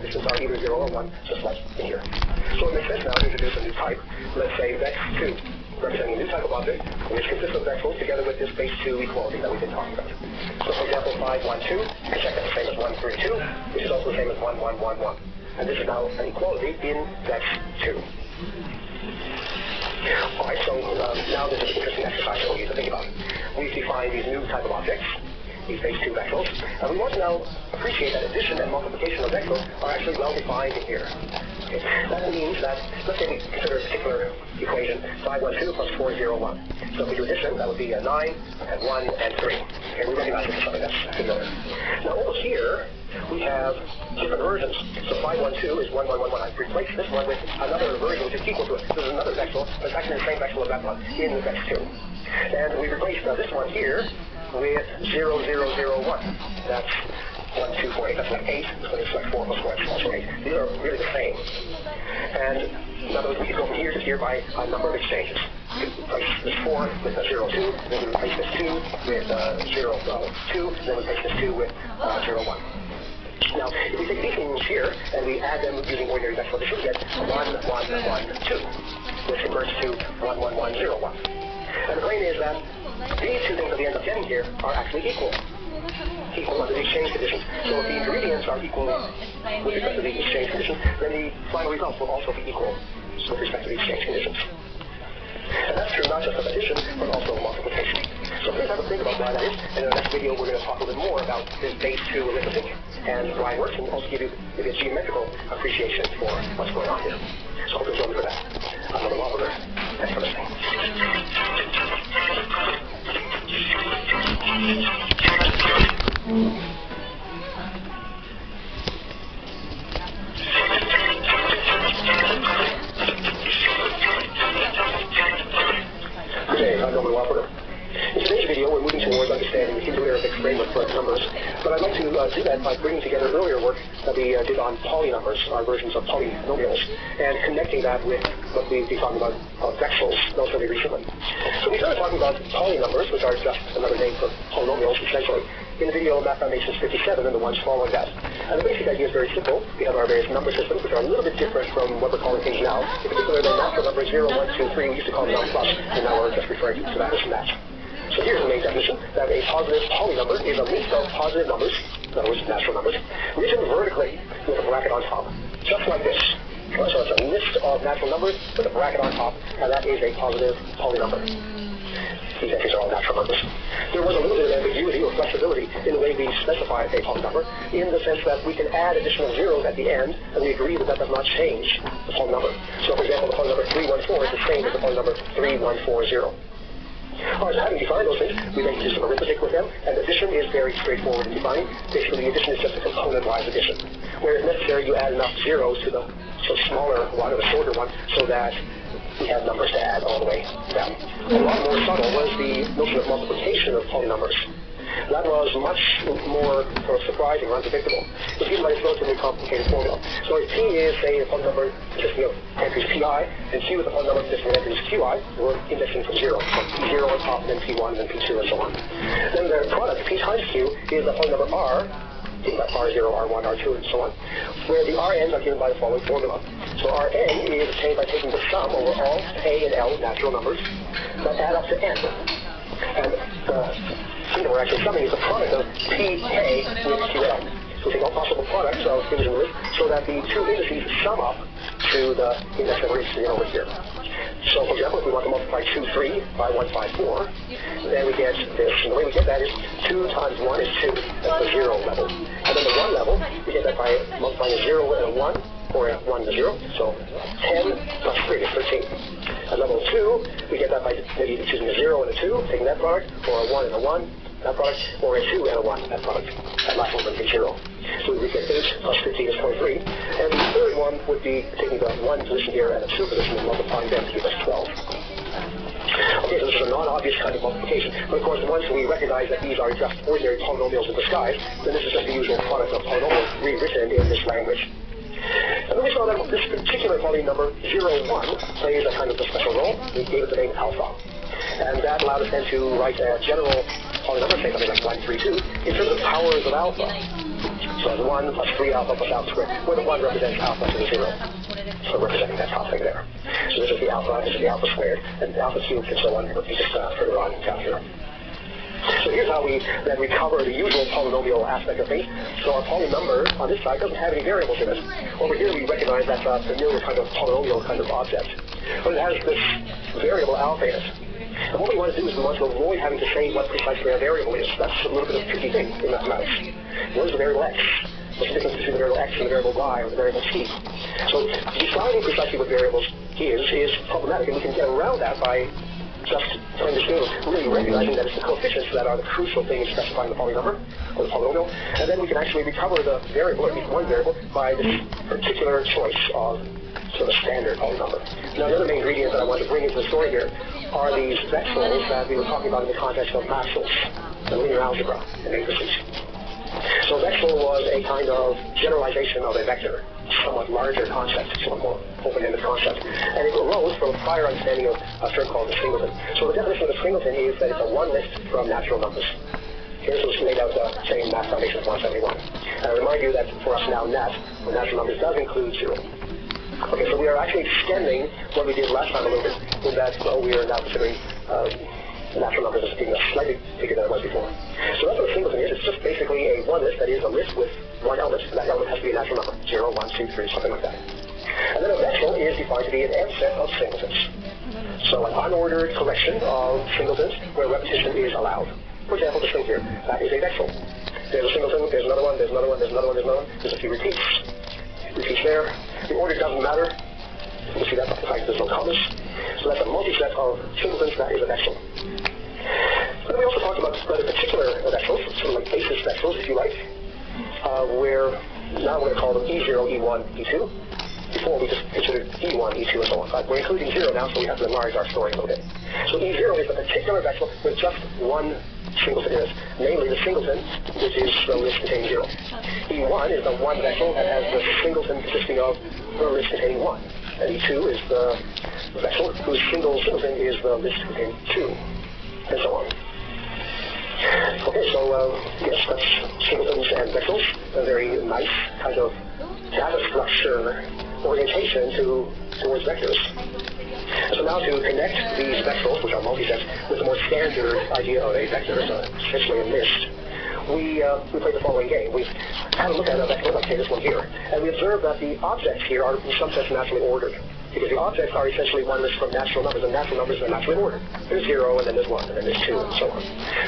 conditions are either 0 or 1, just like in here. So it makes sense now to introduce a new type, let's say vex2, representing a new type of object, which consists of vectors together with this base 2 equality that we've been talking about. So for example, 5, 1, 2, we check that the same as 1, 3, 2, which is also the same as 1, 1, 1, 1. And this is now an equality in vex2. Alright, so now this is an interesting exercise for you to think about. We've defined these new type of objects, these base 2 vectors, and we want to now appreciate that addition and multiplication of vectors are actually well defined in here. Okay. That means that, let's say we consider a particular equation, 5, 1, 2 plus 4, 0, 1. So if we do addition, that would be 9, and 1, and 3. Okay, we recognize this as something that's familiar. Now over here, we have different versions. So 5, 1, 2 is 1, 1, 1, 1. I've replaced this one with another version which is equal to it. This is another vector, but it's actually the same vector as that one in the vex2. And we replaced this one here with 0, 0, 0, 1. That's 1, 2, 4, 8. That's like 8. So it's like 4 plus 1 is also 8. These are really the same. And in other words, we can go from here to here by a number of exchanges. We can replace this 4 with a 0, 2. Then we replace this 2 with 0, 2. Then we replace this 2 with 0, 1. Now, if we take these things here and we add them using ordinary vector addition, we get 1, 1, 1, 2, which converts to 1, 1, 1, 0, 1. And the point is that these two things that we end up getting here are actually equal under the exchange conditions. So if the ingredients are equal with respect to the exchange conditions, then the final result will also be equal with respect to the exchange conditions. And that's true not just of addition, but also multiplication. So please have a think about why that is. And in the next video, we're going to talk a little bit more about this base 2 arithmetic and why it works, and also give you maybe a geometrical appreciation for what's going on here. So hope you'll join me for that. I'm Norman Wahlberger. Thanks for listening. Okay, I'm Norman Wahlberger. In today's video, we're moving towards understanding the Hindu-Arabic framework for numbers, but I'd like to do that by bringing together earlier work that we did on polynumbers, our versions of polynomials, and connecting that with what we've been talking about vexels relatively recently. So we started talking about polynumbers, which are just another name for polynomials, essentially, in the video Math Foundations 57 and the ones following that. And the basic idea is very simple. We have our various number systems, which are a little bit different from what we're calling things now. In particular, the natural numbers 0, 1, 2, 3, we used to call them non-plus, and now we're just referring to that as that. So here's the main definition, that a positive polynumber is a list of positive numbers, in other words, natural numbers, written vertically with a bracket on top, just like this. So it's a list of natural numbers with a bracket on top, and that is a positive polynumber. These entries are all natural numbers. There was a little bit of ambiguity or flexibility in the way we specify a polynumber, in the sense that we can add additional zeros at the end, and we agree that that does not change the polynumber. So, for example, the polynumber 314 is the same as the polynumber 3140. Alright, so having defined those things, we then do some arithmetic with them, and addition is very straightforward in defining. Basically, the addition is just a component-wise addition. Where if necessary, you add enough zeros to the smaller one, or the shorter one, so that we have numbers to add all the way down. A lot more subtle was the notion of multiplication of polynumbers. That was much more sort of surprising or unpredictable. It's used by this relatively complicated formula. So if P is, say, a polynumber consisting of entries Pi, and Q is a polynumber consisting of entries Qi, we're indexing from 0. So P0 on top, then P1, then P2, and so on. Then the product, P times Q, is a polynumber R, R0, R1, R2, and so on, where the Rn's are given by the following formula. So Rn is obtained by taking the sum over all A and L natural numbers that add up to n. And the thing that we're actually summing is the product of Pk with Ql. So we take all possible products of things in the list so that the two indices sum up to the index that we're seeing over here. So, for example, if we want to multiply 2, 3 by 1, 5, 4, then we get this. And the way we get that is 2 times 1 is 2. That's the 0 level. And then the 1 level, we get that by multiplying a 0 and a 1, or a 1 and a 0. So 10 plus 3 is 13. At level 2, we get that by maybe choosing a 0 and a 2, taking that product, or a 1 and a 1, that product, or a 2 and a 1, that product. That last one would be 0. So we get 8 plus 15 is 23. And the third one would be taking the 1 position here and the 2 position and multiplying them to give us 12. Okay, so this is a non-obvious kind of multiplication. But of course, once we recognize that these are just ordinary polynomials in disguise, then this is just the usual product of polynomials rewritten in this language. And then we saw that this particular polynumber 0, 1 plays a kind of a special role. We gave it the name alpha. And that allowed us then to write a general polynomial, say something like 1, 3, 2, in terms of powers of alpha. So it's 1 plus 3 alpha plus alpha squared, where the 1 represents alpha to the 0. So representing that top thing there. So this is the alpha squared, and alpha cubed and so on, just further on down here. So here's how we then recover the usual polynomial aspect of things. So our poly number on this side doesn't have any variables in it. Over here we recognize that's a familiar kind of polynomial kind of object. But it has this variable alpha in it. And what we want to do is we want to avoid having to say what precisely a variable is. That's a little bit of a tricky thing in mathematics. What is the variable x? What's the difference between the variable x and the variable y or the variable t? So deciding precisely what variables is problematic, and we can get around that by just playing this game of really recognizing that it's the coefficients that are the crucial thing in specifying the poly number, or the polynomial, and then we can actually recover the variable, or at least one variable, by this particular choice of sort of standard poly number. Now the other main ingredient that I want to bring into the story here are these vectors that we were talking about in the context of Maxwell's, the linear algebra, and matrices. So vector was a kind of generalization of a vector, somewhat larger concept, somewhat more open-ended concept. And it arose from a prior understanding of a term called the singleton. So the definition of the singleton is that it's a one list from natural numbers. Here's what's laid out saying Math Foundation of 171. And I remind you that for us now, NAT, or natural numbers, does include 0. Okay, so we are actually extending what we did last time a little bit, in that we are now considering natural numbers as being slightly bigger than it was before. So that's what a singleton is. It's just basically a one list that is a list with one element, and that element has to be a natural number, 0, 1, 2, 3, something like that. And then a vector is defined to be an M-set of singletons. So an unordered collection of singletons where repetition is allowed. For example, this thing here, that is a vector. There's a singleton, there's another one, there's another one, there's another one, there's another one. There's a few repeats. Repeats there. The order doesn't matter. You can see that by the fact that there's no commas. So that's a multi-set of singletons that is a vector. Then we also talked about rather particular vectors, sort of like basis vectors, if you like, where now we're going to call them E0, E1, E2. Before we just considered E1, E2, and so on. But we're including 0 now, so we have to enlarge our story a little bit. So E0 is a particular vector with just one singleton in it, namely the singleton, which is the list containing 0. E1 is the one vector that has the singleton consisting of the list containing 1. And E2 is the vector whose single singleton is the list containing 2. And so on. Okay, so yes, that's singletons and vectors, a very nice kind of data structure orientation towards vectors. So now to connect these vectors, which are multi-sets, with the more standard idea of a vector, essentially a list, we played the following game. We had a look at a vector, like say this one here, and we observed that the objects here are in some sense naturally ordered. Because the objects are essentially one list from natural numbers, and natural numbers are naturally ordered. There's 0, and then there's 1, and then there's 2, and so on.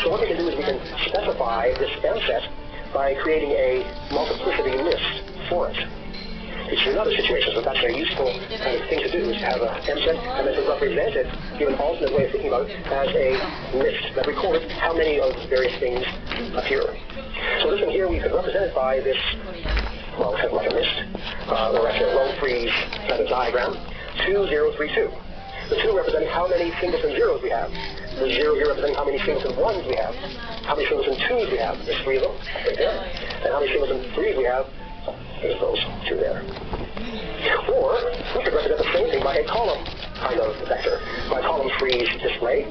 So what we can do is we can specify this M set by creating a multiplicity list for it. You see, in other situations, that's a useful kind of thing to do, is to have an M set, and then to represent it, give an alternate way of thinking about it, as a list that records how many of various things appear. So this one here, we could represent it by this, well, kind of like a list, or actually a row freeze kind of diagram. 2, 0, 3, 2. The 2 representing how many singleton zeros we have. The 0 here representing how many singleton 1s we have. How many singleton 2s we have. There's 3 of them, right there. And how many singleton 3s we have. There's those 2 there. Or we could represent the same thing by a column kind of vector. By column freeze display,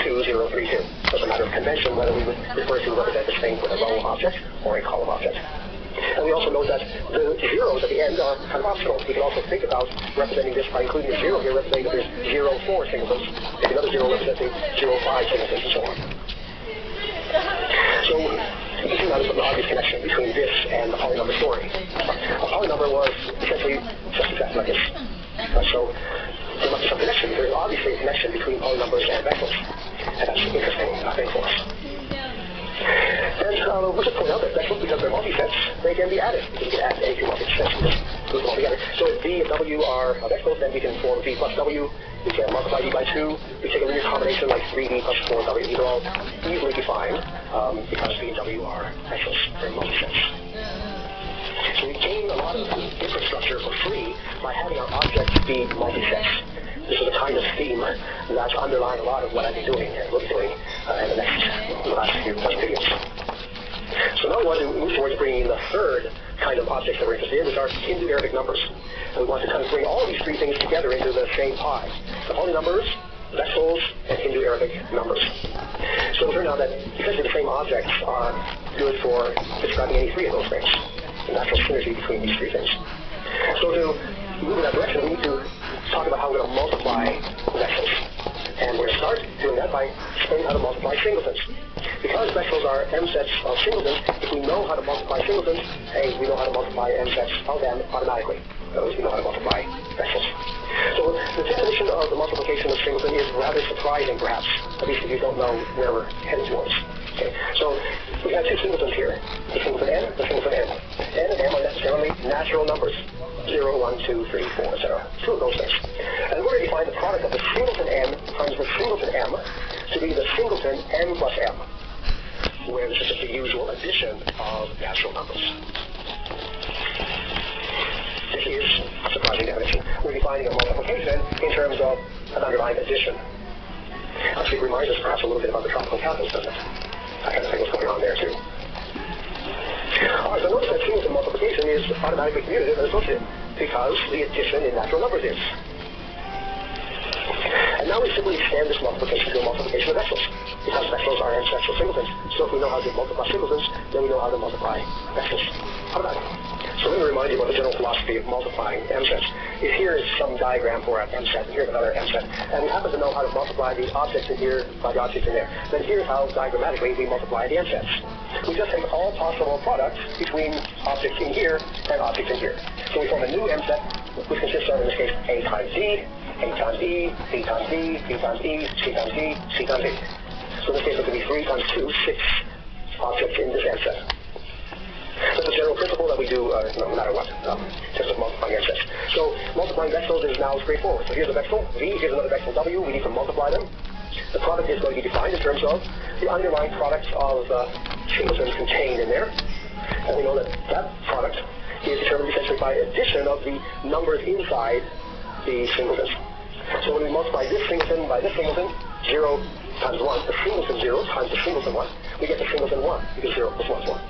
2, 0, 3, 2. So it's a matter of convention whether we would refer to represent this thing with a row object or a column object. And we also note that the zeros at the end are kind of optional. We can also think about representing this by including a 0 here, representing that there's 0, 4 singletons, and another 0 representing 0, 5 singletons, and so on. So you can notice an obvious connection between this and the poly number story. A poly number was essentially just exactly like this. So there must be some connection. There's obviously a connection between poly numbers and vectors. And that's interesting, I think, for us. And we'll just point out that vectors, because they're multi-sets, they can be added. You can add any two multi-sets and just group them all together. So if V and W are vectors, then we can form V plus W. We can multiply V by 2. We take a linear combination like 3V plus 4W. These are all easily defined because V and W are vectors. They're multi-sets. So we gain a lot of infrastructure for free by having our objects be multi-sets. This is the kind of theme that's underlying a lot of what I've been doing and will be doing in the last few videos. So now we want to move towards bringing the third kind of objects that we're interested in, which are Hindu-Arabic numbers. And we want to kind of bring all of these three things together into the same pie. The poly numbers, vectors, and Hindu-Arabic numbers. So it turned out that essentially the same objects are good for describing any three of those things. natural synergy between these three things. So to move in that direction, we need to talk about how we're going to multiply vectors. And we're going to start doing that by explaining how to multiply singletons. Because vectors are m sets of singletons, if we know how to multiply singletons, hey, we know how to multiply m sets of them automatically. In other words, we know how to multiply vectors. So the definition of the multiplication of singleton is rather surprising, perhaps, at least if you don't know where we're heading towards. Okay, so we have two singletons here, the singleton n, the singleton m. N and m are necessarily natural numbers, 0, 1, 2, 3, 4, etc. Two of those things. And we're going to define the product of the singleton m times the singleton m to be the singleton m plus m, where this is just the usual addition of natural numbers. This is a surprising definition. We're defining a multiplication in terms of an underlying addition. Actually, it reminds us perhaps a little bit about the tropical calculus, doesn't it? I kind of think what's going on there, too. All right, so notice that singleton multiplication is automatically commutative and associative because the addition in natural numbers is. And now we simply extend this multiplication to a multiplication of vectors, because vectors are n sets of singletons. So if we know how to multiply singletons, then we know how to multiply vectors. Automatically. So let me remind you about the general philosophy of multiplying m sets. If here is some diagram for an m set, and here's another m set, and we happen to know how to multiply the objects in here by the objects in there, then here's how diagrammatically we multiply the m sets. We just take all possible products between objects in here and objects in here. So we form a new m set, which consists of, in this case, a times d, a times e, b times d, b times e, c times d, c times e. So in this case, it could be 3 times 2, 6 objects in this m set. That's a general principle that we do no matter what, in terms of multiplying m sets. So multiplying vectors is now straightforward. So here's a vector v, here's another vector w. We need to multiply them. The product is going to be defined in terms of the underlying products of singletons contained in there. And we know that that product is determined essentially by addition of the numbers inside the singletons. So when we multiply this singleton by this singleton, 0 times 1, the singleton 0 times the singleton 1, we get the singleton 1, because 0 plus 1 is 1.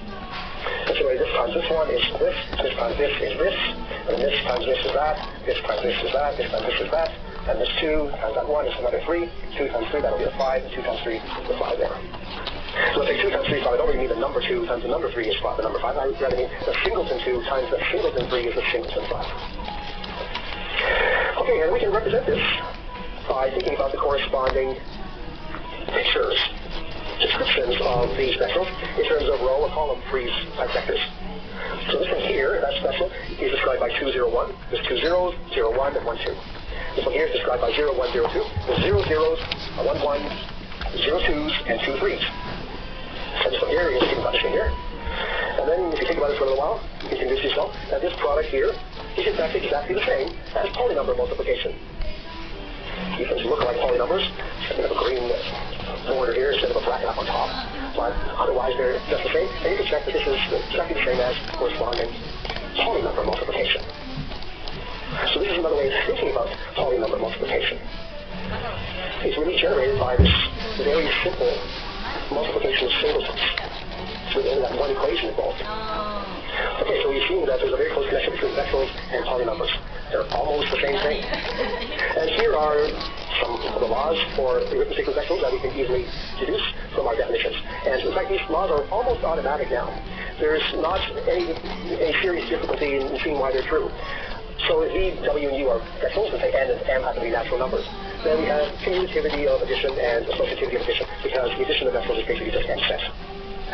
And so this times this one is this times this is this, and this times this is that, this times this is that, this times this is that, and this 2 times that 1 is another 3, 2 times 3, that'll be a 5, and 2 times 3 is 5 there. So let's say 2 times 3 is 5. I don't really mean the number 2 times the number 3 is 5, the number 5. I rather mean the singleton 2 times the singleton 3 is the singleton 5. Okay, and we can represent this by thinking about the corresponding pictures, descriptions of these vectors in terms of row or column freeze type vectors. So this one here, that special, is described by 2, 0, 1. There's 2 zeros, 0, 1, and 1, 2. This one here is described by 0, 1, 0, 2. There's 0 zeros, 1, 1, 0 2s, and 2 3s. So this one here is given by this one here. And then if you think about it for a little while, you can convince yourself that this product here is in fact exactly the same as polynumber multiplication. You can look like polynumbers, instead of a green border here instead of a bracket up on top, but otherwise they're just the same. And you can check that this is exactly the same as corresponding polynumber multiplication. So this is another way of thinking about polynumber multiplication. It's really generated by this very simple multiplication of singletons within that one equation involved. Okay, so we've seen that there's a very close connection between vectors and polynumbers. They're almost the same thing. And here are some of the laws for arithmetic of vectors that we can easily deduce from our definitions. And in fact, these laws are almost automatic now. There's not any serious difficulty in seeing why they're true. So if V, W, and U are vectors, and say N and M happen to be natural numbers, then we have commutativity of addition and associativity of addition, because the addition of vectors is basically just M set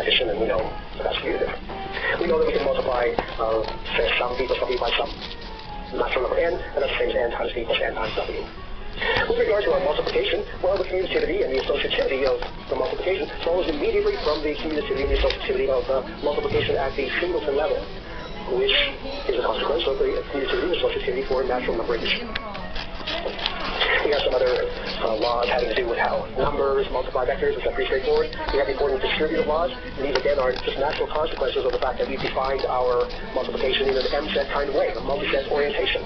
addition, and we know that that's commutative. We know that we can multiply, say, some V plus W by some natural number N, and that's the same as N times V plus N times W. With regard to our multiplication, well, the commutativity and the associativity of the multiplication follows immediately from the commutativity and the associativity of multiplication at the singleton level, which is a consequence of the commutativity and associativity for natural number addition. We have some other laws having to do with how numbers multiply vectors, which are pretty straightforward. We have important distributive laws, and these again are just natural consequences of the fact that we've defined our multiplication in an M-set kind of way, a multi-set orientation,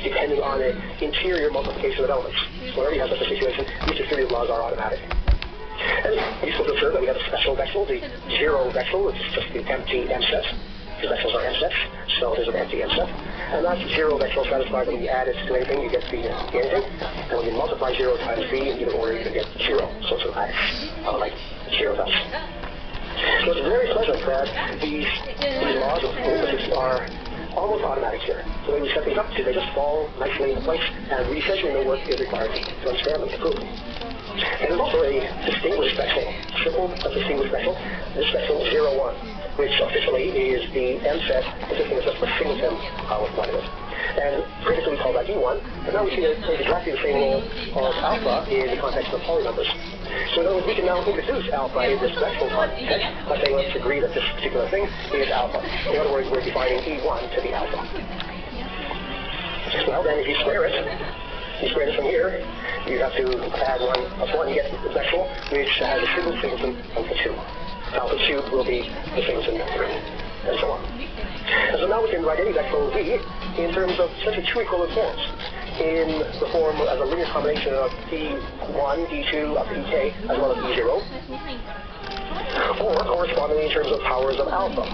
depending on an interior multiplication of elements. So whenever you have such a situation, these distributive laws are automatic. And it's useful to observe that we have a special vector, the zero vector, which is just the empty M-set. The vectors are M-sets, so there's an empty M-set. And that zero vector satisfies when you add it to anything, you get the anything. And when you multiply 0 times v in either order, you can get 0. So it's like 0 does. So it's very pleasant that these laws of arithmetic are almost automatic here. So when we set these up, they just fall nicely into place, and we essentially no work is required to understand them, to prove them. And there's also a distinguished special, simple but distinguished special, this special 01, which officially is the M set consisting of just a singleton with one in it. And previously we called that E1, but now we see that it plays exactly the same role as alpha in the context of polynumbers. So in other words, we can now introduce alpha in this vectorial context by saying let's agree that this particular thing is alpha. In other words, we're defining E1 to be alpha. Well, then if you square it, from here, you have to add 1 plus 1, you get the vectorial, which has a single singleton alpha 2. Alpha cubed will be the singleton 3, and so on. And so now we can write any vectorial V in terms of essentially two equivalent forms. In the form as a linear combination of D1, D2, up to Ek, as well as D0, or correspondingly in terms of powers of alpha.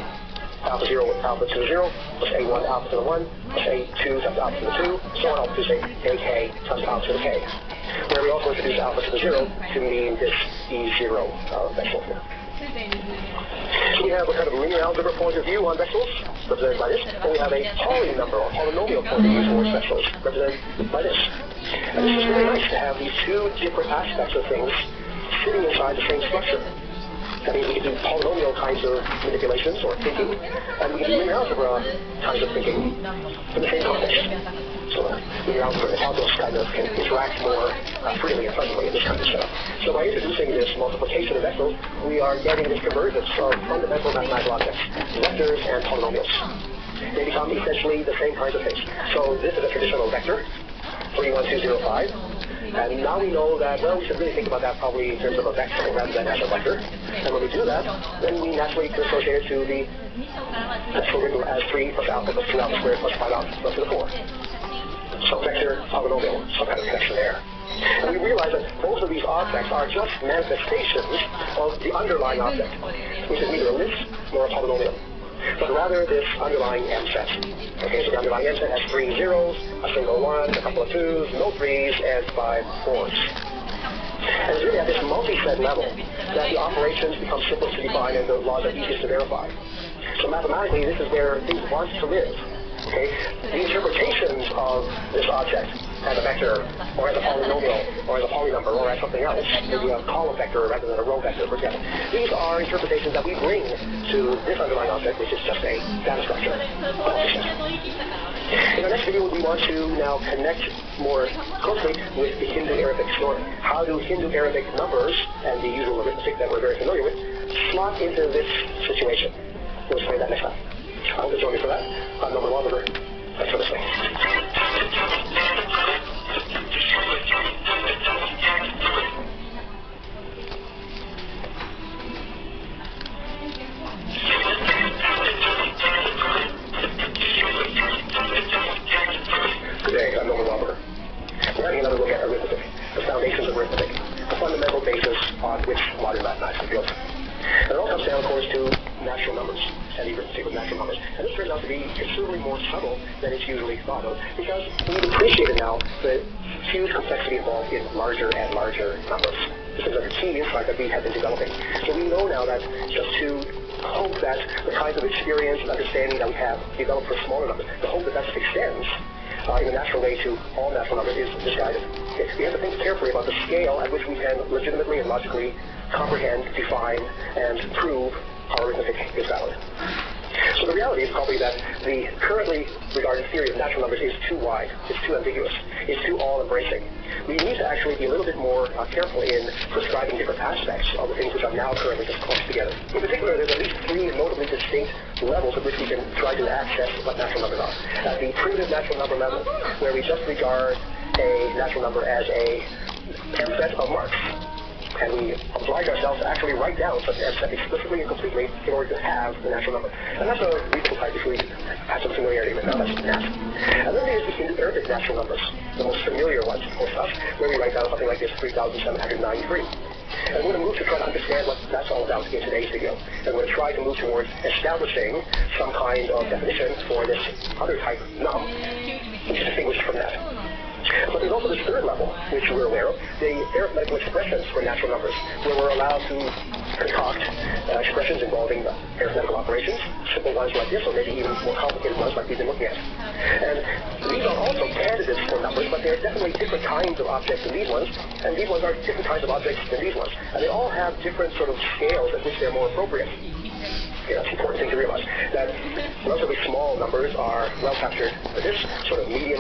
Alpha 0 with alpha to the 0, plus A1 alpha to the 1, plus A2 times alpha to the 2, so on up to say AK times alpha to the K. Where we also introduce alpha to the 0 to mean this E0 vectorial here. So we have a kind of linear algebra point of view on vectors, represented by this, and we have a Pauli number or polynomial point of view towards vectors, represented by this. And this is really nice to have these two different aspects of things sitting inside the same structure. That means we can do polynomial kinds of manipulations or thinking, and we can do linear algebra kinds of thinking in the same context. So linear algebra and calculus kind of can interact more freely and pleasantly in this kind of setup. So by introducing this multiplication of vectors, we are getting this convergence of fundamental mathematical objects, vectors and polynomials. They become essentially the same kinds of things. So this is a traditional vector, 31205. And now we know that, well, we should really think about that probably in terms of a vector rather than as a vector. And when we do that, then we naturally can associate it to the vector as 3 plus alpha plus 2 alpha squared plus 5 alpha plus to the 4. So vector, polynomial, some kind of connection there. And we realize that both of these objects are just manifestations of the underlying object, which is neither a list nor a polynomial, but rather this underlying M set. Okay, so the underlying M set has 3 zeros, a single 1, a couple of 2s, no 3s, and 5 4s. And it's really at this multi-set level that the operations become simplest to define and the laws are easiest to verify. So mathematically, this is where things want to live. Okay, the interpretations of this object as a vector, or as a polynomial, or as a polynumber, or as something else, maybe a column vector rather than a row vector, for example. These are interpretations that we bring to this underlying object, which is just a data structure. In our next video, we want to now connect more closely with the Hindu-Arabic story. How do Hindu-Arabic numbers, and the usual arithmetic that we're very familiar with, slot into this situation? We'll explain that next time. I hope you'll join me for that. I'm Norman Waldberger. Thanks for listening. Good day, I'm Norman Waldberger. We're having another look at arithmetic, the foundations of arithmetic, the fundamental basis on which modern mathematics is built. And it all comes down, of course, to natural numbers and the arithmetic with natural numbers. And this turns out to be considerably more subtle than it's usually thought of, because we've appreciated now the huge complexity involved in larger and larger numbers. This is a key insight that we have been developing. So we know now that just to hope that the kinds of experience and understanding that we have developed for smaller numbers, the hope that that just extends in a natural way to all natural numbers is misguided. We have to think carefully about the scale at which we can legitimately and logically comprehend, define, and prove how arithmetic is valid. So the reality is probably that the currently regarded theory of natural numbers is too wide, it's too ambiguous, it's too all-embracing. We need to actually be a little bit more careful in prescribing different aspects of the things which are now currently just clumped together. In particular, there's at least 3 notably distinct levels at which we can try to access what natural numbers are. At the primitive natural number level, where we just regard a natural number as a M set of marks, and we oblige ourselves to actually write down such an M set explicitly and completely in order to have the natural number. And that's a reasonable type if we have some familiarity with that. That's math. And then there's the Hindu-Arabic natural numbers, the most familiar ones, of course, where we write down something like this, 3,793. And we're going to move to try to understand what that's all about in today's video. And we're going to try to move towards establishing some kind of definition for this other type num, which is distinguished from that. But there's also this third level, which we're aware of, the arithmetical expressions for natural numbers, where we're allowed to concoct expressions involving arithmetical operations, simple ones like this, or maybe even more complicated ones like we've been looking at. And these are also candidates for numbers, but they're definitely different kinds of objects than these ones, and these ones are different kinds of objects than these ones. And they all have different sort of scales at which they're more appropriate. Okay, that's an important thing to realize, that relatively small numbers are well captured for this sort of medium